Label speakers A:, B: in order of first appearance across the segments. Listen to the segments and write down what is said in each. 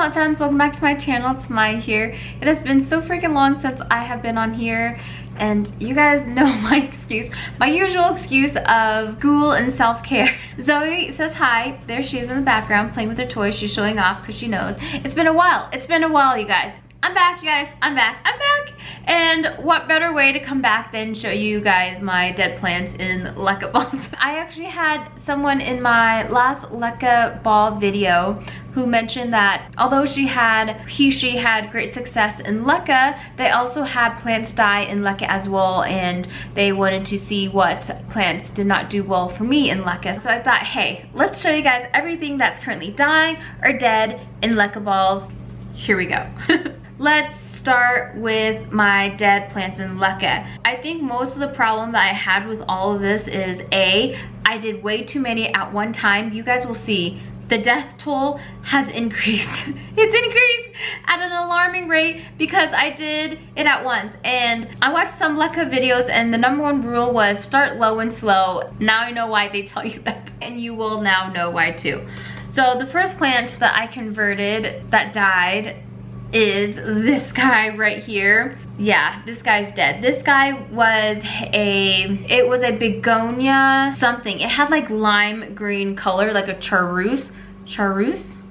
A: plant friends, welcome back to my channel. It's Mai here. It has been so freaking long since I have been on here, and you guys know my excuse, my usual excuse of school and self-care. Zoe says hi. There she is in the background playing with her toys. She's showing off because she knows. It's been a while, you guys. I'm back, you guys. I'm back. And what better way to come back than show you guys my dead plants in LECA balls. I actually had someone in my last LECA ball video who mentioned that although she had great success in LECA, they also had plants die in LECA as well, and they wanted to see what plants did not do well for me in LECA. So I thought, hey, let's show you guys everything that's currently dying or dead in LECA balls. Here we go. Let's start with my dead plants in LECA. I think most of the problem that I had with all of this is I did way too many at one time. You guys will see the death toll has increased. It's increased at an alarming rate because I did it at once. And I watched some LECA videos and the #1 rule was start low and slow. Now I know why they tell you that, and you will now know why too. So the first plant that I converted that died is this guy right here. Yeah, this guy's dead. This guy was it was a begonia something. It had like lime green color, like a chartreuse.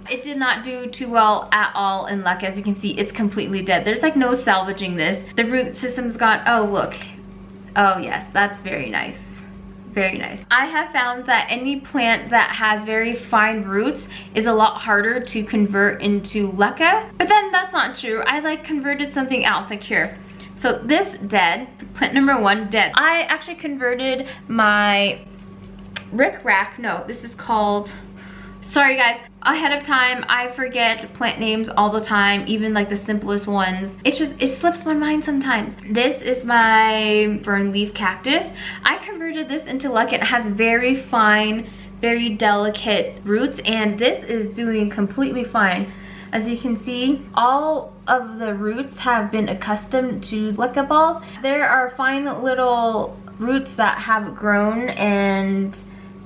A: It did not do too well at all in LECA. As you can see, it's completely dead. There's like no salvaging this. The root system's gone. Oh, look. Oh yes, that's very nice. Very nice. I have found that any plant that has very fine roots is a lot harder to convert into LECA, but then that's not true. I like converted something else, like here. So this dead, plant #1 dead. I actually converted my rickrack. No, this is called, sorry guys, ahead of time, I forget plant names all the time, even like the simplest ones. It slips my mind sometimes. This is my fern leaf cactus. I converted this into LECA. It has very fine, very delicate roots, and this is doing completely fine. As you can see, all of the roots have been accustomed to LECA balls. There are fine little roots that have grown, and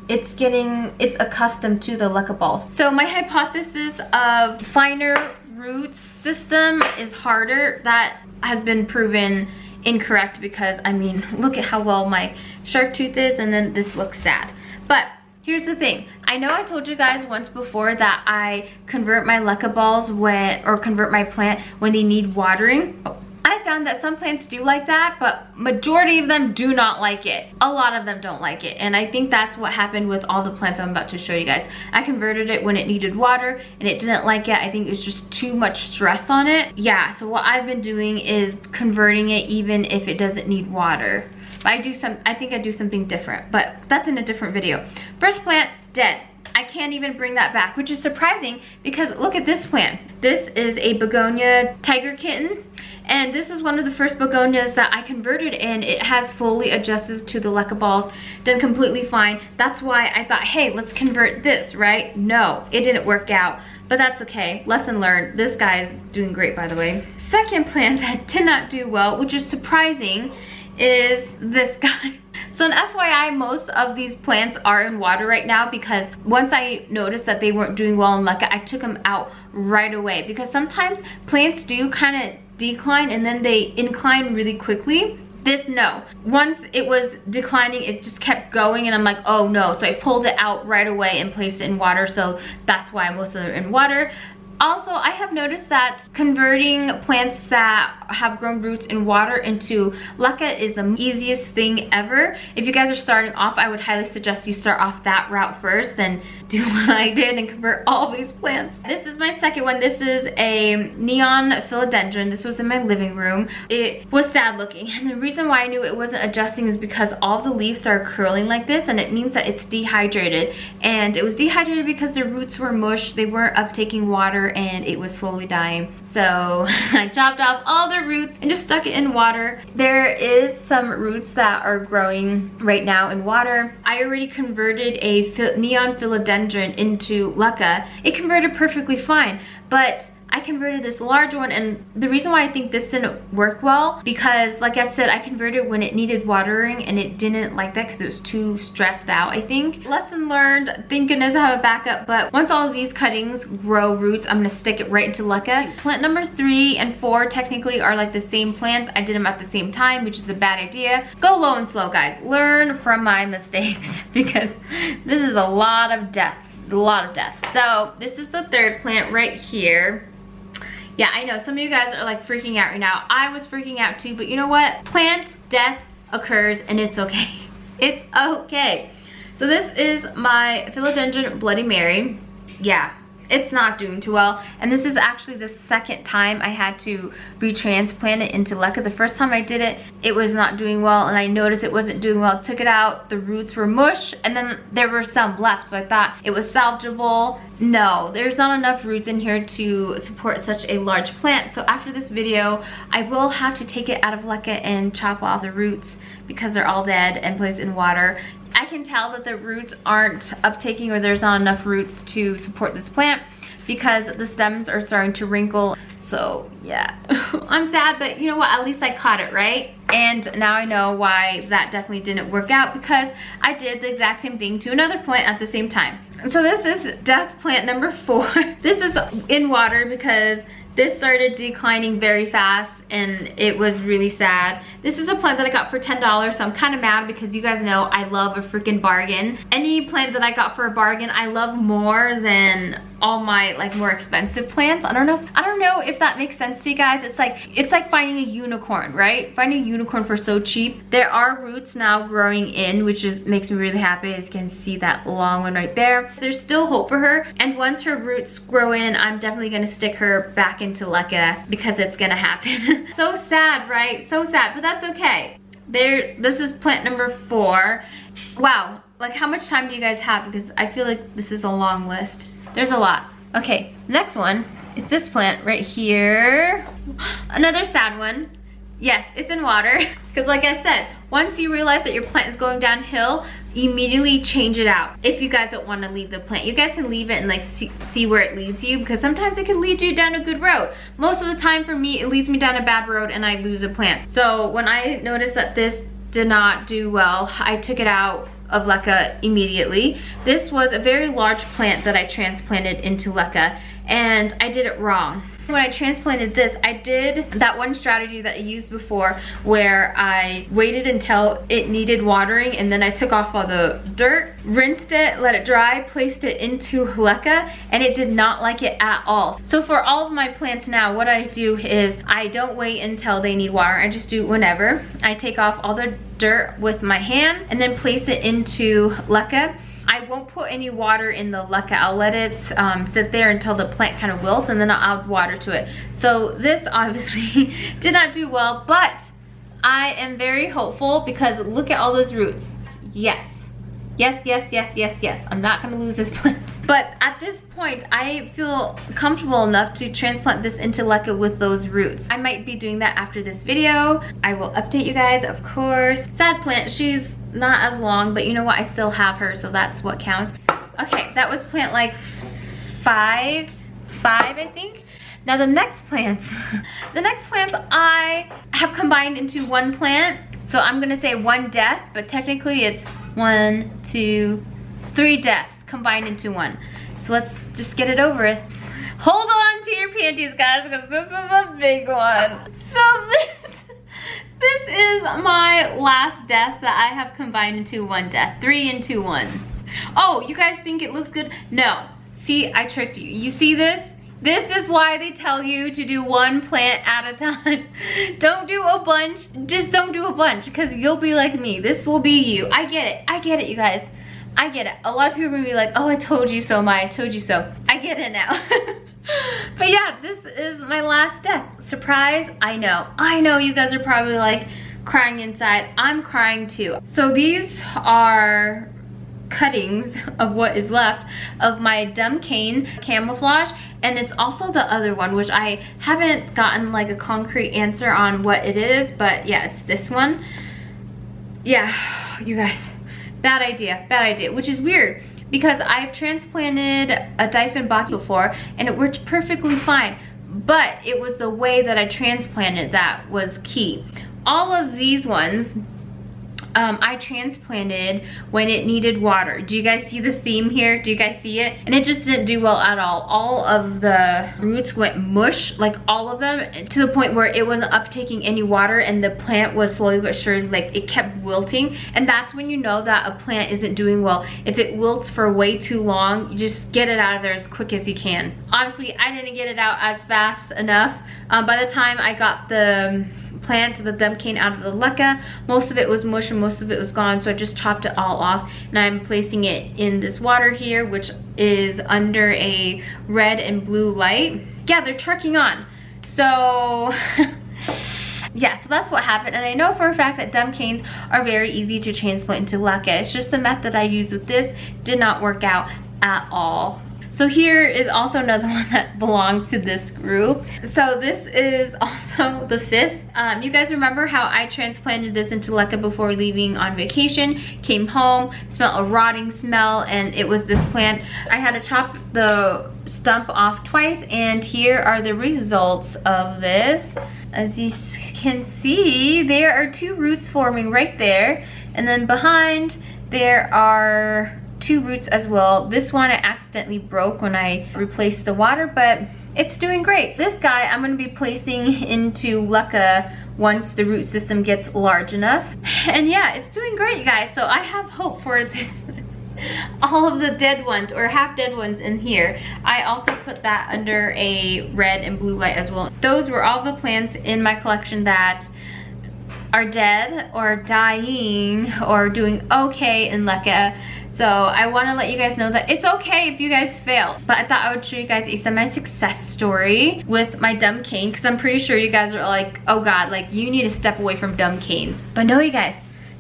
A: it's accustomed to the LECA balls. So my hypothesis of finer root system is harder. That has been proven incorrect because, I mean, look at how well my shark tooth is, and then this looks sad. But here's the thing. I know I told you guys once before that I convert my LECA balls or convert my plant when they need watering. I found that some plants do like that, but majority of them do not like it. A lot of them don't like it, and I think that's what happened with all the plants I'm about to show you guys. I converted it when it needed water, and it didn't like it. I think it was just too much stress on it. Yeah, so what I've been doing is converting it even if it doesn't need water. But I think I do something different, but that's in a different video. First plant, dead. I can't even bring that back, which is surprising because look at this plant. This is a begonia tiger kitten, and this is one of the first begonias that I converted, and it has fully adjusted to the LECA balls, done completely fine. That's why I thought, hey, let's convert this, right? No, it didn't work out, but that's okay. Lesson learned. This guy's doing great, by the way. Second plant that did not do well, which is surprising, is this guy. So an FYI, most of these plants are in water right now because once I noticed that they weren't doing well in LECA, I took them out right away, because sometimes plants do kind of decline and then they incline really quickly. This, no. Once it was declining, it just kept going, and I'm like, oh no. So I pulled it out right away and placed it in water, so that's why most of them are in water. Also, I have noticed that converting plants that have grown roots in water into LECA is the easiest thing ever. If you guys are starting off, I would highly suggest you start off that route first, then do what I did and convert all these plants. This is my second one. This is a neon philodendron. This was in my living room. It was sad looking, and the reason why I knew it wasn't adjusting is because all the leaves started curling like this, and it means that it's dehydrated. And it was dehydrated because the roots were mush. They weren't uptaking water, and it was slowly dying. So I chopped off all the roots and just stuck it in water. There is some roots that are growing right now in water. I already converted a neon philodendron into LECA. It converted perfectly fine, but I converted this large one, and the reason why I think this didn't work well, because like I said, I converted when it needed watering and it didn't like that because it was too stressed out, I think. Lesson learned, thank goodness I have a backup, but once all of these cuttings grow roots, I'm gonna stick it right into LECA. Plant numbers 3 and 4 technically are like the same plants. I did them at the same time, which is a bad idea. Go low and slow, guys. Learn from my mistakes because this is a lot of deaths, So this is the third plant right here. Yeah, I know some of you guys are like freaking out right now. I was freaking out too, but you know what? Plant death occurs and it's okay. It's okay. So this is my Philodendron Bloody Mary. Yeah, it's not doing too well. And this is actually the second time I had to retransplant it into LECA. The first time I did it, it was not doing well, and I noticed it wasn't doing well. Took it out, the roots were mush, and then there were some left, so I thought it was salvageable. No, there's not enough roots in here to support such a large plant. So after this video, I will have to take it out of LECA and chop off the roots because they're all dead and place it in water. I can tell that the roots aren't uptaking, or there's not enough roots to support this plant because the stems are starting to wrinkle. So yeah, I'm sad, but you know what? At least I caught it, right? And now I know why that definitely didn't work out, because I did the exact same thing to another plant at the same time. So this is death plant number 4. This is in water because this started declining very fast and it was really sad. This is a plant that I got for $10, so I'm kind of mad because you guys know I love a freaking bargain. Any plant that I got for a bargain, I love more than all my like more expensive plants. I don't know if that makes sense to you guys. It's like finding a unicorn, right? Finding a unicorn for so cheap. There are roots now growing in, which just makes me really happy. As you can see that long one right there. There's still hope for her, and once her roots grow in, I'm definitely gonna stick her back into LECA because it's gonna happen. So sad, right? So sad, but that's okay. This is plant number 4. Wow, like how much time do you guys have? Because I feel like this is a long list. There's a lot. Okay, next one is this plant right here. Another sad one. Yes, it's in water. Because like I said, once you realize that your plant is going downhill, immediately change it out. If you guys don't want to leave the plant, you guys can leave it and like see where it leads you, because sometimes it can lead you down a good road. Most of the time for me, it leads me down a bad road and I lose a plant. So when I noticed that this did not do well, I took it out of LECA immediately. This was a very large plant that I transplanted into LECA, and I did it wrong. When I transplanted this, I did that one strategy that I used before where I waited until it needed watering and then I took off all the dirt, rinsed it, let it dry, placed it into LECA, and it did not like it at all. So for all of my plants now, what I do is I don't wait until they need water. I just do it whenever. I take off all the dirt with my hands and then place it into LECA. I won't put any water in the LECA. I'll let it sit there until the plant kind of wilts, and then I'll add water to it. So this obviously did not do well, but I am very hopeful because look at all those roots. Yes. Yes, yes, yes, yes, yes. I'm not gonna lose this plant. But at this point, I feel comfortable enough to transplant this into LECA with those roots. I might be doing that after this video. I will update you guys, of course. Sad plant, she's not as long, but you know what? I still have her, so that's what counts. Okay, that was plant like five, I think. Now the next plants, I have combined into one plant. So I'm gonna say one death, but technically it's 1, 2, 3 deaths combined into one. So let's just get it over with. Hold on to your panties, guys, because this is a big one. So this is my last death that I have combined into one death. 3 into 1. Oh, you guys think it looks good? No. See, I tricked you. You see this? This is why they tell you to do one plant at a time. Don't do a bunch. Just don't do a bunch, because you'll be like me. This will be you. I get it. I get it, you guys. I get it. A lot of people are gonna be like, oh, I told you so, Maya. I told you so. I get it now. But yeah, this is my last death. Surprise? I know. I know you guys are probably like crying inside. I'm crying too. So these are cuttings of what is left of my dumb cane camouflage, and it's also the other one, which I haven't gotten like a concrete answer on what it is, but yeah, it's this one. Yeah, you guys, bad idea, which is weird because I've transplanted a Dieffenbach before and it worked perfectly fine. but it was the way that I transplanted that was key. All of these ones, I transplanted when it needed water. Do you guys see the theme here? Do you guys see it? And it just didn't do well at all. All of the roots went mush, like all of them, to the point where it wasn't uptaking any water and the plant was slowly but surely, like it kept wilting. And that's when you know that a plant isn't doing well. If it wilts for way too long, you just get it out of there as quick as you can. Obviously, I didn't get it out as fast enough. By the time I got the plant, the dump cane out of the LECA, most of it was mush and most of it was gone, so I just chopped it all off, and I'm placing it in this water here, which is under a red and blue light. Yeah, they're trucking on. So yeah, so that's what happened. And I know for a fact that dump canes are very easy to transplant into LECA. It's just the method I used with this did not work out at all. So here is also another one that belongs to this group. So this is also the 5th. You guys remember how I transplanted this into LECA before leaving on vacation, came home, smelled a rotting smell, and it was this plant. I had to chop the stump off twice, and here are the results of this. As you can see, there are 2 roots forming right there, and then behind there are 2 roots as well. This one I accidentally broke when I replaced the water, but it's doing great. This guy I'm going to be placing into LECA once the root system gets large enough. And yeah, it's doing great, guys. So I have hope for this. All of the dead ones or half dead ones in here. I also put that under a red and blue light as well. Those were all the plants in my collection that are dead or dying or doing okay in LECA. So I want to let you guys know that it's okay if you guys fail. But I thought I would show you guys a semi-success story with my dumb cane, because I'm pretty sure you guys are like, oh god, like you need to step away from dumb canes. But no, you guys,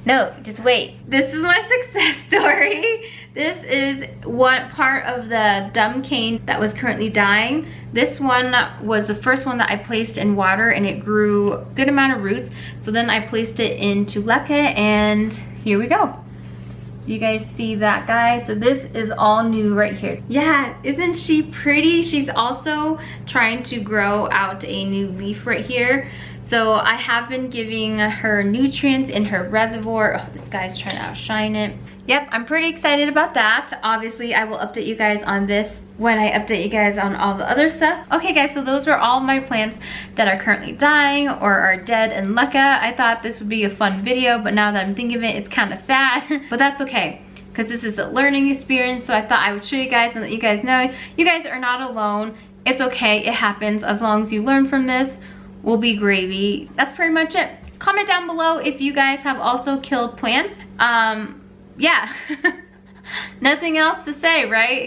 A: no, just wait. This is my success story. This is one part of the dumb cane that was currently dying. This one was the first one that I placed in water, and it grew a good amount of roots. So then I placed it into LECA, and here we go. You guys see that, guys? So this is all new right here. Yeah, isn't she pretty? She's also trying to grow out a new leaf right here. So I have been giving her nutrients in her reservoir. Oh, this guy's trying to outshine it. Yep, I'm pretty excited about that. Obviously, I will update you guys on this when I update you guys on all the other stuff. Okay, guys, so those were all my plants that are currently dying or are dead in LECA. I thought this would be a fun video, but now that I'm thinking of it, it's kind of sad. But that's okay, because this is a learning experience. So I thought I would show you guys and let you guys know you guys are not alone. It's okay, it happens. As long as you learn from this, we'll be gravy. That's pretty much it. Comment down below if you guys have also killed plants. Yeah, nothing else to say, right?